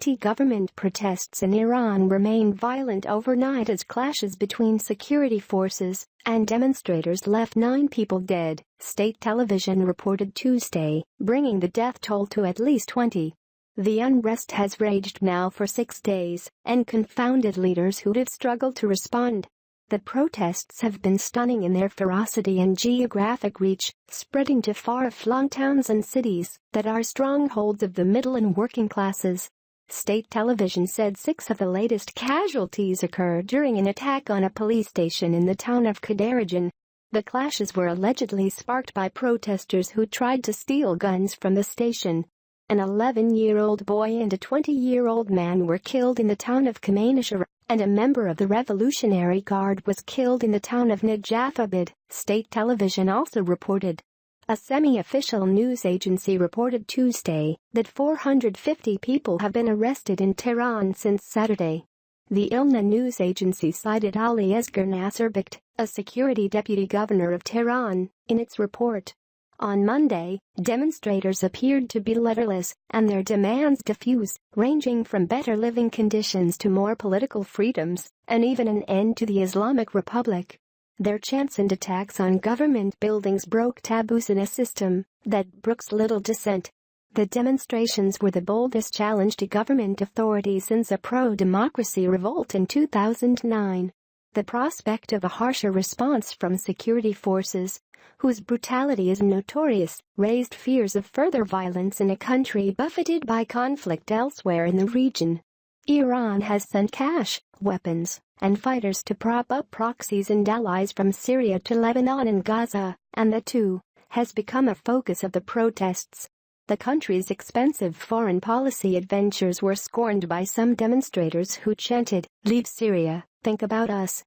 anti-government protests in Iran remained violent overnight as clashes between security forces and demonstrators left 9 people dead, state television reported Tuesday, bringing the death toll to at least 20. The unrest has raged now for 6 days, and confounded leaders who have struggled to respond. The protests have been stunning in their ferocity and geographic reach, spreading to far-flung towns and cities that are strongholds of the middle and working classes. State television said 6 of the latest casualties occurred during an attack on a police station in the town of Qahdarijan. The clashes were allegedly sparked by protesters who tried to steal guns from the station. An 11-year-old boy and a 20-year-old man were killed in the town of Khomeinishahr, and a member of the Revolutionary Guard was killed in the town of Najafabad, state television also reported. A semi-official news agency reported Tuesday that 450 people have been arrested in Tehran since Saturday. The ILNA news agency cited Ali Asghar Nasserbakht, a security deputy governor of Tehran, in its report. On Monday, demonstrators appeared to be leaderless, and their demands diffuse, ranging from better living conditions to more political freedoms, and even an end to the Islamic Republic. Their chants and attacks on government buildings broke taboos in a system that brooks little dissent. The demonstrations were the boldest challenge to government authority since a pro-democracy revolt in 2009. The prospect of a harsher response from security forces, whose brutality is notorious, raised fears of further violence in a country buffeted by conflict elsewhere in the region. Iran has sent cash, weapons, and fighters to prop up proxies and allies from Syria to Lebanon and Gaza, and that too has become a focus of the protests. The country's expensive foreign policy adventures were scorned by some demonstrators who chanted, "Leave Syria, think about us."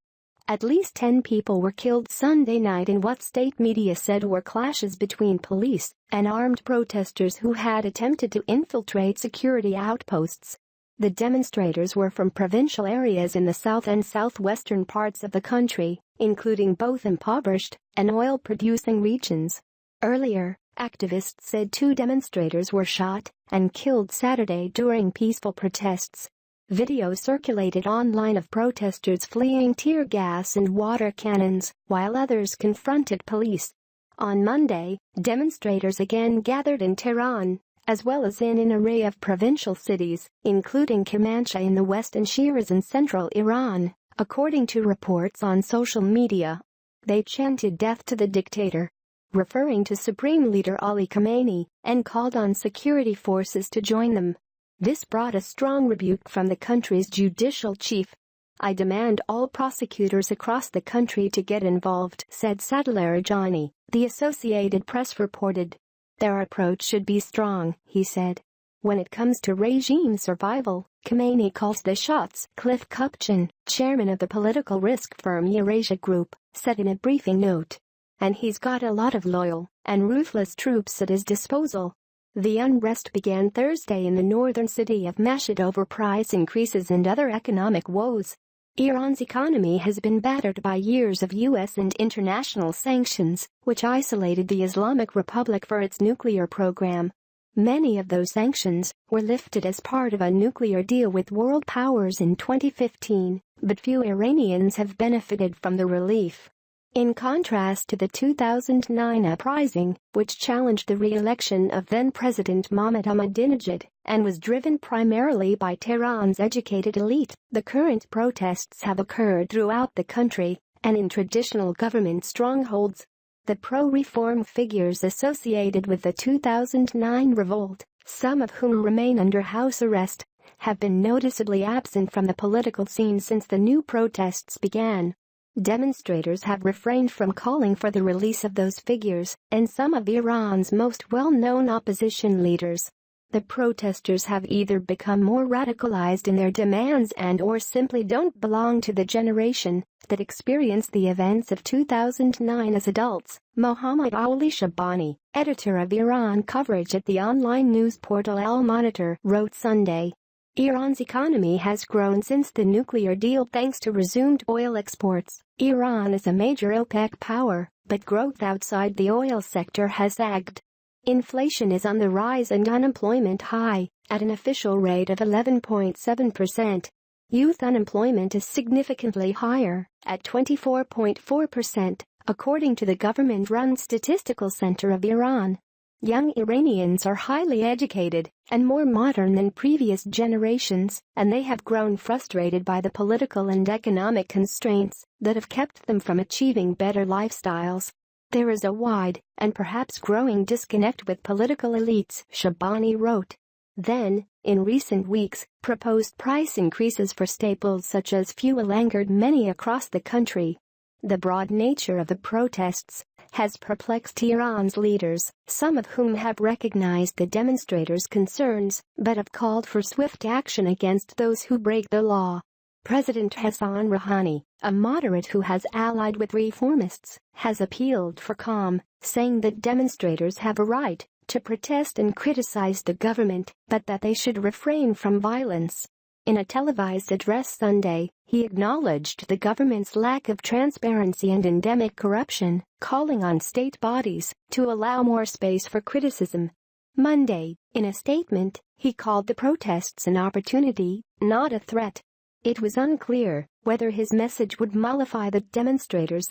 At least 10 people were killed Sunday night in what state media said were clashes between police and armed protesters who had attempted to infiltrate security outposts. The demonstrators were from provincial areas in the south and southwestern parts of the country, including both impoverished and oil-producing regions. Earlier, activists said 2 demonstrators were shot and killed Saturday during peaceful protests. Video circulated online of protesters fleeing tear gas and water cannons, while others confronted police. On Monday, demonstrators again gathered in Tehran, as well as in an array of provincial cities, including Kermanshah in the west and Shiraz in central Iran, according to reports on social media. They chanted "Death to the dictator," referring to Supreme Leader Ali Khamenei, and called on security forces to join them. This brought a strong rebuke from the country's judicial chief. "I demand all prosecutors across the country to get involved," said Qahdarijan, the Associated Press reported. "Their approach should be strong," he said. "When it comes to regime survival, Khamenei calls the shots," Cliff Kupchan, chairman of the political risk firm Eurasia Group, said in a briefing note. "And he's got a lot of loyal and ruthless troops at his disposal." The unrest began Thursday in the northern city of Mashhad over price increases and other economic woes. Iran's economy has been battered by years of U.S. and international sanctions, which isolated the Islamic Republic for its nuclear program. Many of those sanctions were lifted as part of a nuclear deal with world powers in 2015, but few Iranians have benefited from the relief. In contrast to the 2009 uprising, which challenged the re-election of then-President Mohammad Ahmadinejad and was driven primarily by Tehran's educated elite, the current protests have occurred throughout the country and in traditional government strongholds. The pro-reform figures associated with the 2009 revolt, some of whom remain under house arrest, have been noticeably absent from the political scene since the new protests began. Demonstrators have refrained from calling for the release of those figures and some of Iran's most well-known opposition leaders. The protesters have either become more radicalized in their demands and/or simply don't belong to the generation that experienced the events of 2009 as adults. Mohammad Ali Shabani, editor of Iran coverage at the online news portal Al Monitor, wrote Sunday. Iran's economy has grown since the nuclear deal thanks to resumed oil exports. Iran is a major OPEC power, but growth outside the oil sector has sagged. Inflation is on the rise and unemployment high, at an official rate of 11.7%. Youth unemployment is significantly higher, at 24.4%, according to the government-run Statistical Center of Iran. Young Iranians are highly educated and more modern than previous generations, and they have grown frustrated by the political and economic constraints that have kept them from achieving better lifestyles. There is a wide, and perhaps growing disconnect with political elites, Shabani wrote. Then, in recent weeks, proposed price increases for staples such as fuel angered many across the country. The broad nature of the protests has perplexed Iran's leaders, some of whom have recognized the demonstrators' concerns but have called for swift action against those who break the law. President Hassan Rouhani, a moderate who has allied with reformists, has appealed for calm, saying that demonstrators have a right to protest and criticize the government, but that they should refrain from violence. In a televised address Sunday, he acknowledged the government's lack of transparency and endemic corruption, calling on state bodies to allow more space for criticism. Monday, in a statement, he called the protests an opportunity, not a threat. It was unclear whether his message would mollify the demonstrators.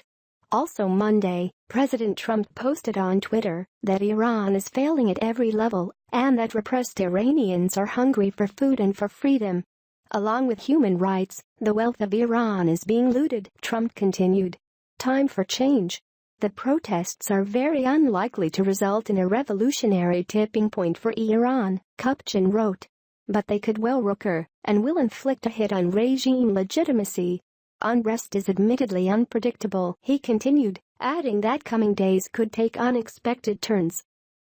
Also Monday, President Trump posted on Twitter that Iran is failing at every level and that repressed Iranians are hungry for food and for freedom. Along with human rights, the wealth of Iran is being looted, Trump continued. Time for change. The protests are very unlikely to result in a revolutionary tipping point for Iran, Kupchan wrote. But they could well recur and will inflict a hit on regime legitimacy. Unrest is admittedly unpredictable, he continued, adding that coming days could take unexpected turns.